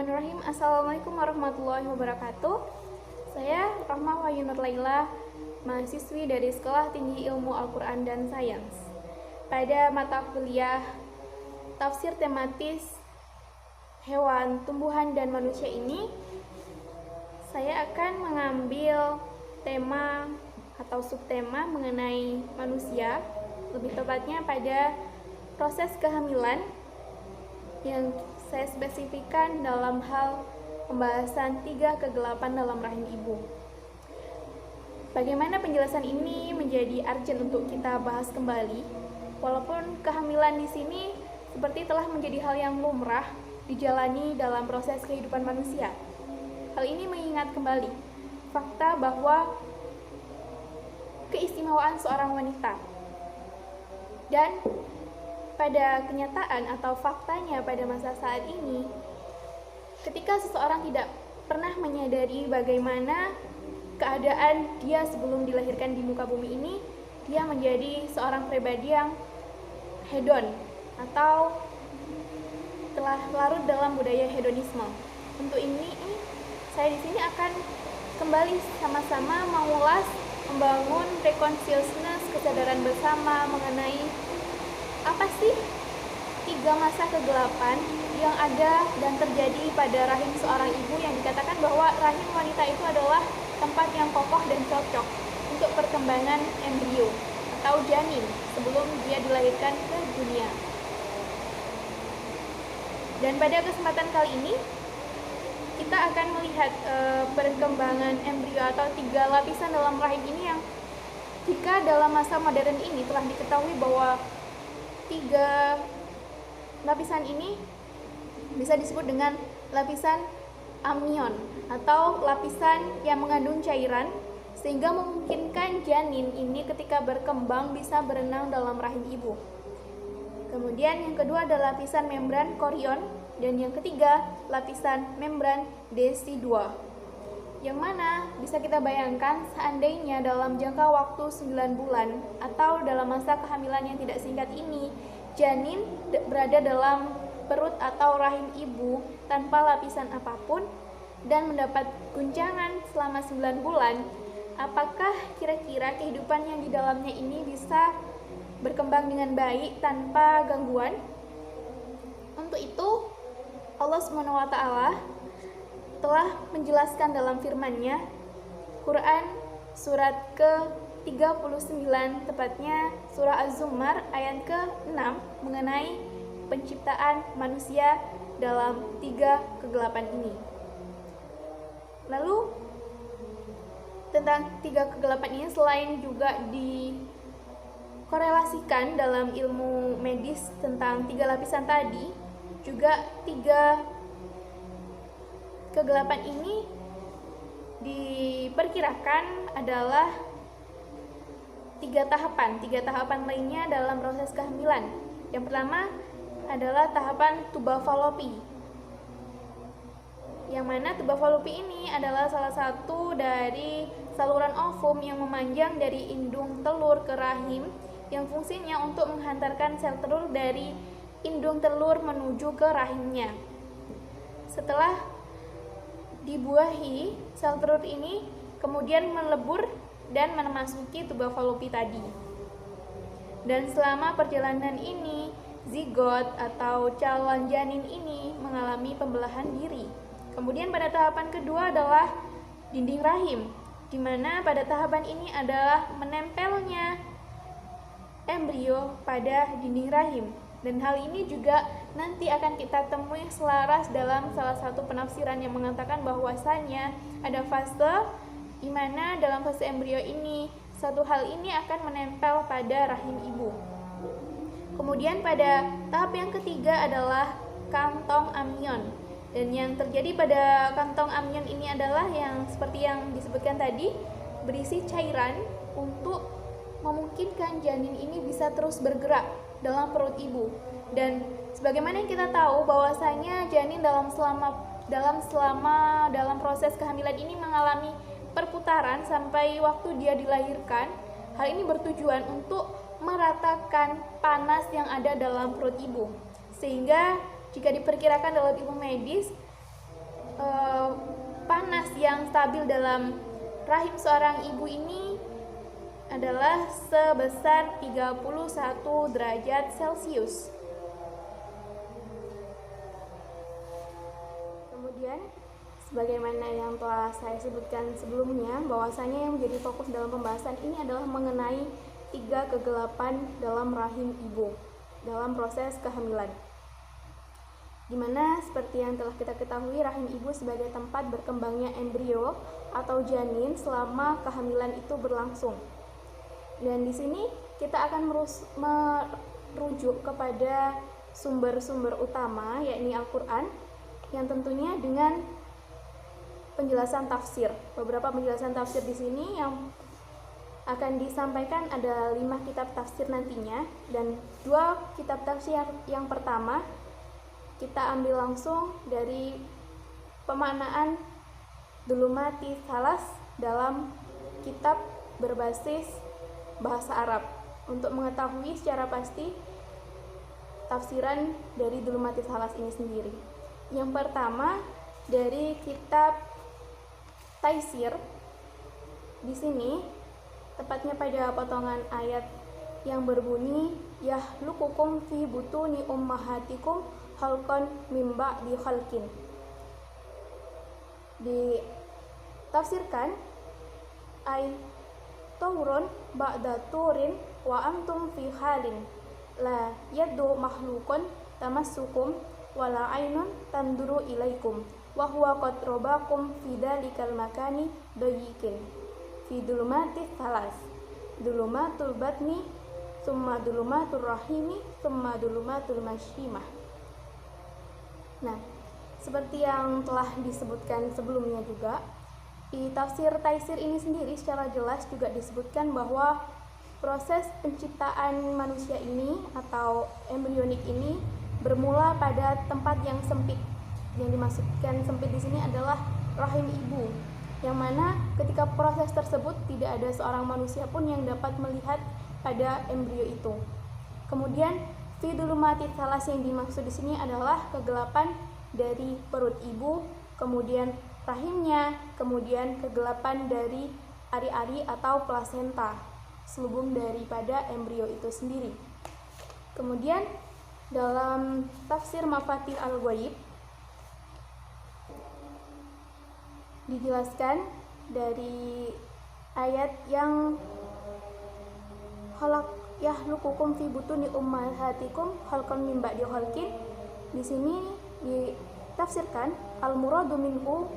Bismillahirrahmanirrahim. Assalamualaikum warahmatullahi wabarakatuh. Saya Rahma Wahyu Nur Laila, mahasiswi dari Sekolah Tinggi Ilmu Al-Quran dan Sains. Pada mata kuliah tafsir tematis hewan, tumbuhan, dan manusia ini, saya akan mengambil tema atau subtema mengenai manusia, lebih tepatnya pada proses kehamilan yang saya spesifikkan dalam hal pembahasan 3 kegelapan dalam rahim ibu. Bagaimana penjelasan ini menjadi urgent untuk kita bahas kembali, walaupun kehamilan di sini seperti telah menjadi hal yang lumrah dijalani dalam proses kehidupan manusia. Hal ini mengingat kembali fakta bahwa keistimewaan seorang wanita, dan pada kenyataan atau faktanya pada masa saat ini, ketika seseorang tidak pernah menyadari bagaimana keadaan dia sebelum dilahirkan di muka bumi ini, dia menjadi seorang pribadi yang hedon atau telah larut dalam budaya hedonisme. Untuk ini saya di sini akan kembali sama-sama mengulas, membangun pre-consciousness, kesadaran bersama mengenai apa sih 3 masa kegelapan yang ada dan terjadi pada rahim seorang ibu, yang dikatakan bahwa rahim wanita itu adalah tempat yang kokoh dan cocok untuk perkembangan embrio atau janin sebelum dia dilahirkan ke dunia. Dan pada kesempatan kali ini kita akan melihat perkembangan embrio atau 3 lapisan dalam rahim ini, yang jika dalam masa modern ini telah diketahui bahwa 3 lapisan ini bisa disebut dengan lapisan amnion atau lapisan yang mengandung cairan, sehingga memungkinkan janin ini ketika berkembang bisa berenang dalam rahim ibu. Kemudian yang kedua adalah lapisan membran korion, dan yang ketiga lapisan membran desidua, yang mana bisa kita bayangkan seandainya dalam jangka waktu 9 bulan atau dalam masa kehamilan yang tidak singkat ini, janin berada dalam perut atau rahim ibu tanpa lapisan apapun dan mendapat guncangan selama 9 bulan, apakah kira-kira kehidupan yang di dalamnya ini bisa berkembang dengan baik tanpa gangguan? Untuk itu Allah SWT telah menjelaskan dalam firman-Nya, Quran surat ke-39, tepatnya surah Az-Zumar ayat ke-6, mengenai penciptaan manusia dalam 3 kegelapan ini. Lalu tentang 3 kegelapan ini, selain juga dikorelasikan dalam ilmu medis tentang 3 lapisan tadi, juga 3 kegelapan ini diperkirakan adalah 3 tahapan. 3 tahapan lainnya dalam proses kehamilan. Yang pertama adalah tahapan tuba falopi, yang mana tuba falopi ini adalah salah satu dari saluran ovum yang memanjang dari indung telur ke rahim, yang fungsinya untuk menghantarkan sel telur dari indung telur menuju ke rahimnya. Setelah dibuahi, sel telur ini kemudian melebur dan memasuki tuba falopi tadi. Dan selama perjalanan ini, zigot atau calon janin ini mengalami pembelahan diri. Kemudian pada tahapan kedua adalah dinding rahim, di mana pada tahapan ini adalah menempelnya embrio pada dinding rahim. Dan hal ini juga nanti akan kita temui selaras dalam salah satu penafsiran yang mengatakan bahwasannya ada fase di mana dalam fase embrio ini satu hal ini akan menempel pada rahim ibu. Kemudian pada tahap yang ketiga adalah kantong amnion. Dan yang terjadi pada kantong amnion ini adalah yang seperti yang disebutkan tadi, berisi cairan untuk memungkinkan janin ini bisa terus bergerak dalam perut ibu. Dan sebagaimana yang kita tahu bahwasanya janin dalam proses kehamilan ini mengalami perputaran sampai waktu dia dilahirkan. Hal ini bertujuan untuk meratakan panas yang ada dalam perut ibu, sehingga jika diperkirakan dalam ilmu medis, panas yang stabil dalam rahim seorang ibu ini adalah sebesar 31 derajat Celcius. Kemudian, sebagaimana yang telah saya sebutkan sebelumnya, bahwasanya yang menjadi fokus dalam pembahasan ini adalah mengenai 3 kegelapan dalam rahim ibu dalam proses kehamilan. Dimana seperti yang telah kita ketahui, rahim ibu sebagai tempat berkembangnya embrio atau janin selama kehamilan itu berlangsung. Dan di sini kita akan merujuk kepada sumber-sumber utama, yakni Al-Quran, yang tentunya dengan penjelasan tafsir. Beberapa penjelasan tafsir di sini yang akan disampaikan ada 5 kitab tafsir nantinya, dan 2 kitab tafsir yang pertama kita ambil langsung dari pemaknaan Dhulumatis Thalas dalam kitab berbasis bahasa Arab untuk mengetahui secara pasti tafsiran dari Dhulumatis Thalas ini sendiri. Yang pertama dari kitab Taisir, di sini tepatnya pada potongan ayat yang berbunyi yahlukukum fi butuni ummahatikum halqan mim ba'di khalqin. Ditafsirkan ay turun ba'da turin wa antum fi halin la yaddu mahlukun tamassukum wala ainun tanduru ilaikum wa huwa qad robakum fi dalikal makani dayikin fi dhulumatis thalas dhulumatul batni summa dhulumatur rahimi summa dhulumatul masyimah. Nah, seperti yang telah disebutkan sebelumnya juga, di tafsir Taisir ini sendiri secara jelas juga disebutkan bahwa proses penciptaan manusia ini atau embrionik ini bermula pada tempat yang sempit. Yang dimaksudkan sempit di sini adalah rahim ibu, yang mana ketika proses tersebut tidak ada seorang manusia pun yang dapat melihat pada embrio itu. Kemudian fi dhulumatis thalas yang dimaksud di sini adalah kegelapan dari perut ibu, kemudian rahimnya, kemudian kegelapan dari ari-ari atau plasenta, selubung daripada embrio itu sendiri. Kemudian dalam tafsir Mafatih Al-Ghaib dijelaskan dari ayat yang khalaq yahlukukum fi butuni ummahatikum khalqan mim ba'di khalqin. Di sini ditafsirkan al-muradu minhu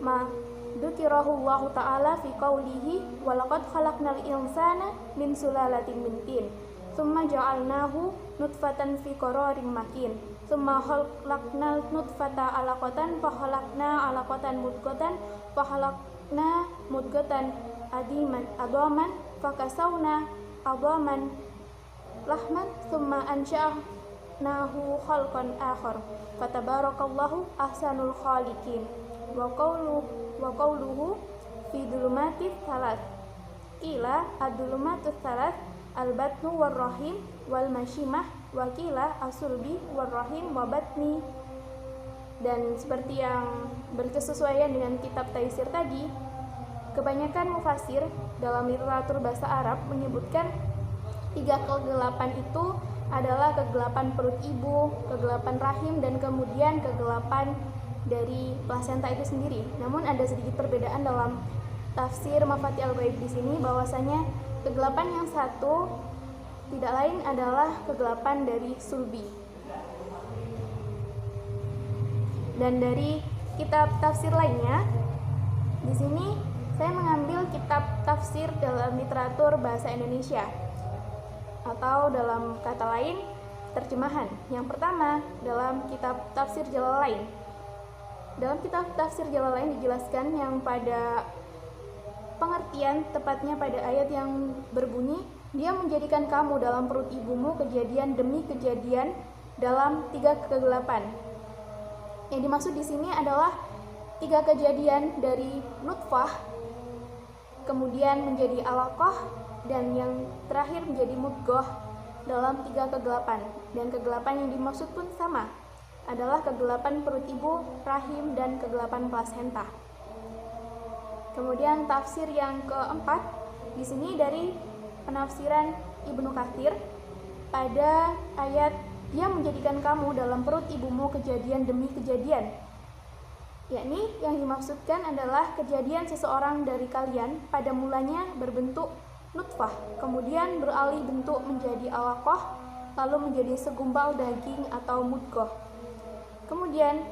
ma dzukirahu Allah Ta'ala fi qaulihi wa laqad khalaqnal insana min sulalatin min tin tsumma ja'alnahu nutfatan fi qararin makin tsumma khalaqnal nutfata 'alaqatan fa khalaqna 'alaqatan mudghatan fa khalaqna mudghatan adaman fa kasawna adaman lahman tsumma ansha'nahu khalqan akhar fatabarakallahu ahsanul khaliqin wa qawluhu fi dhulumatis thalas qila ad-dhulumatus thalas al-batnu war rahim wal masyimah wa qila as-sulbi war rahim wa batni. Dan seperti yang berkesesuaian dengan kitab Taisir tadi, kebanyakan mufasir dalam literatur bahasa Arab menyebutkan 3 kegelapan itu adalah kegelapan perut ibu, kegelapan rahim, dan kemudian kegelapan dari plasenta itu sendiri. Namun ada sedikit perbedaan dalam tafsir Mafatih Al-Ghaib di sini, bahwasanya kegelapan yang satu tidak lain adalah kegelapan dari sulbi. Dan dari kitab tafsir lainnya, di sini saya mengambil kitab tafsir dalam literatur bahasa Indonesia, atau dalam kata lain terjemahan. Yang pertama dalam kitab tafsir Jalalain. Dalam kitab tafsir Jalalain dijelaskan yang pada pengertian tepatnya pada ayat yang berbunyi, Dia menjadikan kamu dalam perut ibumu kejadian demi kejadian dalam 3 kegelapan. Yang dimaksud di sini adalah 3 kejadian dari nutfah, kemudian menjadi alaqah, dan yang terakhir menjadi mudghah dalam 3 kegelapan. Dan kegelapan yang dimaksud pun sama, adalah kegelapan perut ibu, rahim, dan kegelapan plasenta. Kemudian tafsir yang keempat di sini dari penafsiran Ibnu Katsir pada ayat Dia menjadikan kamu dalam perut ibumu kejadian demi kejadian. Yakni yang dimaksudkan adalah kejadian seseorang dari kalian pada mulanya berbentuk nutfah, kemudian beralih bentuk menjadi alaqah, lalu menjadi segumpal daging atau mudghah. Kemudian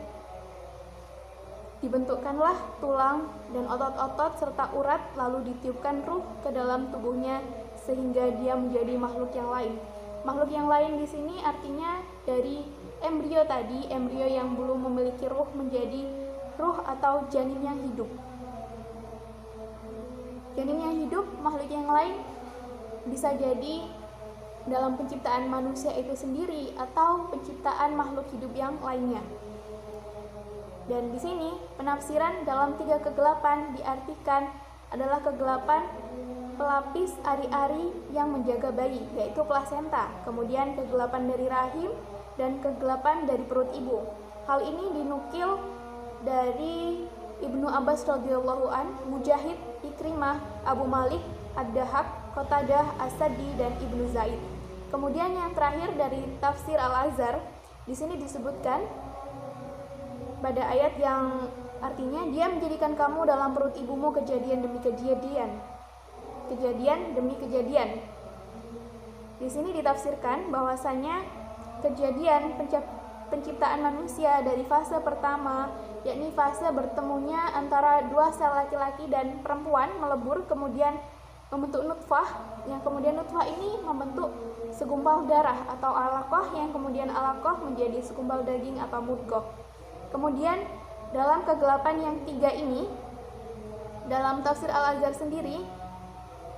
dibentukkanlah tulang dan otot-otot serta urat, lalu ditiupkan ruh ke dalam tubuhnya sehingga dia menjadi makhluk yang lain. Makhluk yang lain di sini artinya dari embrio tadi, embrio yang belum memiliki ruh menjadi ruh atau janin yang hidup. Janin yang hidup, makhluk yang lain bisa jadi dalam penciptaan manusia itu sendiri atau penciptaan makhluk hidup yang lainnya. Dan di sini penafsiran dalam 3 kegelapan diartikan adalah kegelapan pelapis ari-ari yang menjaga bayi, yaitu plasenta, kemudian kegelapan dari rahim dan kegelapan dari perut ibu. Hal ini dinukil dari Ibnu Abbas radhiyallahu an, Mujahid, Ikrimah, Abu Malik, Ad-Dahak, Qatadah, As-Sadi, dan Ibnu Zaid. Kemudian yang terakhir dari tafsir Al-Azhar, di sini disebutkan pada ayat yang artinya Dia menjadikan kamu dalam perut ibumu kejadian demi kejadian. Kejadian demi kejadian. Di sini ditafsirkan bahwasanya kejadian penciptaan manusia dari fase pertama, yakni fase bertemunya antara dua sel laki-laki dan perempuan melebur kemudian membentuk nutfah, yang kemudian nutfah ini membentuk segumpal darah atau alaqah, yang kemudian alaqah menjadi segumpal daging atau mudghah. Kemudian dalam kegelapan yang 3 ini, dalam tafsir Al-Azhar sendiri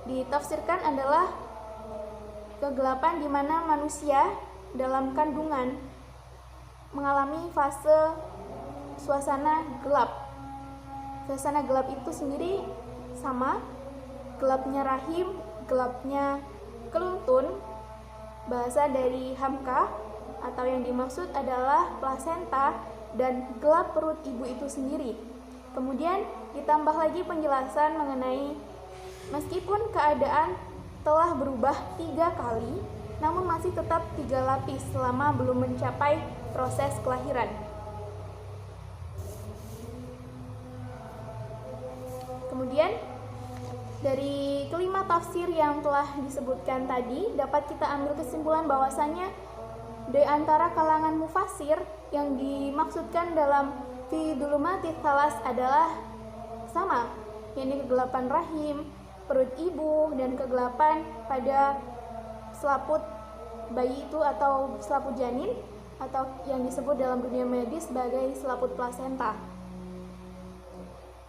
ditafsirkan adalah kegelapan di mana manusia dalam kandungan mengalami fase suasana gelap. Suasana gelap itu sendiri sama, gelapnya rahim, gelapnya keluntun, bahasa dari hamka atau yang dimaksud adalah plasenta, dan gelap perut ibu itu sendiri. Kemudian ditambah lagi penjelasan mengenai meskipun keadaan telah berubah 3 kali, namun masih tetap 3 lapis selama belum mencapai proses kelahiran. Kemudian dari kelima tafsir yang telah disebutkan tadi, dapat kita ambil kesimpulan bahwasanya di antara kalangan mufassir yang dimaksudkan dalam fi dhulumatis tsalas adalah sama, yakni kegelapan rahim, perut ibu, dan kegelapan pada selaput bayi itu atau selaput janin, atau yang disebut dalam dunia medis sebagai selaput plasenta.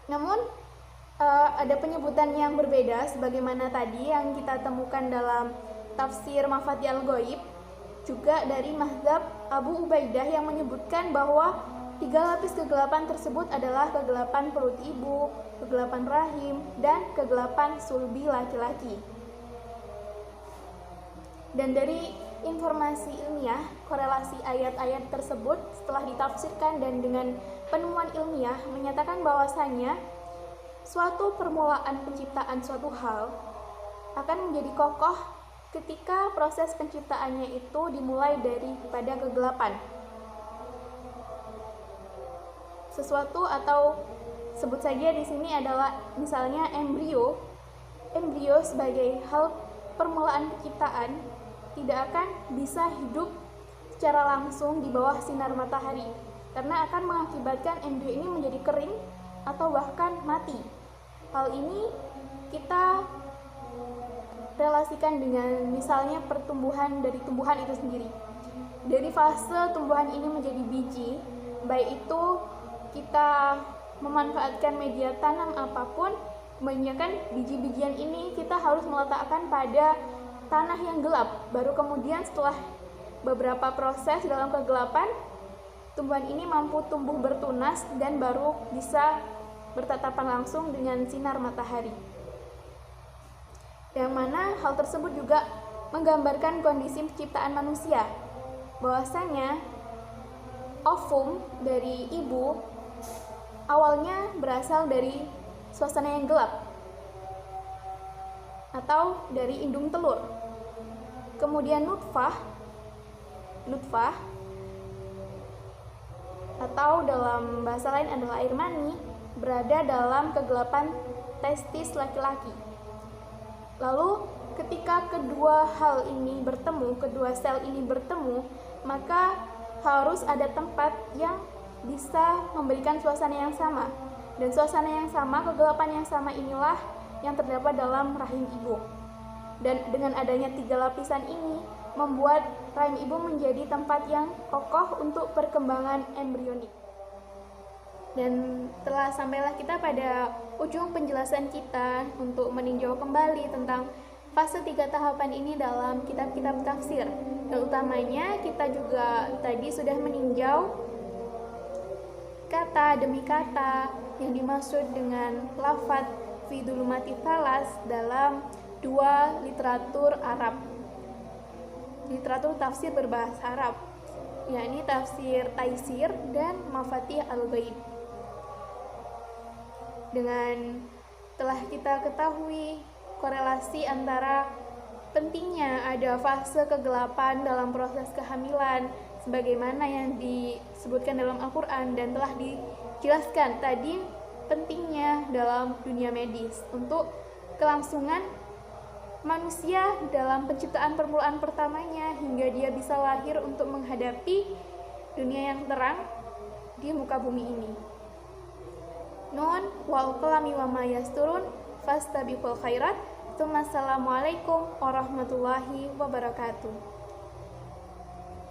Namun ada penyebutan yang berbeda sebagaimana tadi yang kita temukan dalam tafsir Mafatihul Ghaib, juga dari mazhab Abu Ubaidah yang menyebutkan bahwa 3 lapis kegelapan tersebut adalah kegelapan perut ibu, kegelapan rahim, dan kegelapan sulbi laki-laki. Dan dari informasi ilmiah, korelasi ayat-ayat tersebut setelah ditafsirkan dan dengan penemuan ilmiah menyatakan bahwasanya suatu permulaan penciptaan suatu hal akan menjadi kokoh ketika proses penciptaannya itu dimulai pada kegelapan. Sesuatu atau sebut saja di sini adalah misalnya embrio sebagai hal permulaan penciptaan tidak akan bisa hidup secara langsung di bawah sinar matahari karena akan mengakibatkan embrio ini menjadi kering atau bahkan mati. Hal ini kita relasikan dengan misalnya pertumbuhan dari tumbuhan itu sendiri. Dari fase tumbuhan ini menjadi biji, baik itu kita memanfaatkan media tanam apapun, kebanyakan biji-bijian ini kita harus meletakkan pada tanah yang gelap. Baru kemudian setelah beberapa proses dalam kegelapan, tumbuhan ini mampu tumbuh bertunas dan baru bisa bertatapan langsung dengan sinar matahari. Yang mana hal tersebut juga menggambarkan kondisi penciptaan manusia, bahwasanya ovum dari ibu awalnya berasal dari suasana yang gelap atau dari indung telur. Kemudian nutfah atau dalam bahasa lain adalah air mani berada dalam kegelapan testis laki-laki. Lalu ketika kedua sel ini bertemu, maka harus ada tempat yang bisa memberikan suasana yang sama. Dan suasana yang sama, kegelapan yang sama inilah yang terdapat dalam rahim ibu. Dan dengan adanya 3 lapisan ini, membuat rahim ibu menjadi tempat yang kokoh untuk perkembangan embrionik. Dan telah sampailah kita pada ujung penjelasan kita untuk meninjau kembali tentang fase 3 tahapan ini dalam kitab-kitab tafsir. Dan utamanya kita juga tadi sudah meninjau kata demi kata yang dimaksud dengan lafadz fi dhulumati thalas dalam 2 literatur Arab, literatur tafsir berbahasa Arab, yakni tafsir Taisir dan Mafatih al-Ghaib. Dengan telah kita ketahui korelasi antara pentingnya ada fase kegelapan dalam proses kehamilan sebagaimana yang disebutkan dalam Al-Quran dan telah dijelaskan tadi pentingnya dalam dunia medis untuk kelangsungan manusia dalam penciptaan permulaan pertamanya hingga dia bisa lahir untuk menghadapi dunia yang terang di muka bumi ini. Nun wal qalami wa ma yasturun fastabiqul khairat. Assalamualaikum warahmatullahi wabarakatuh.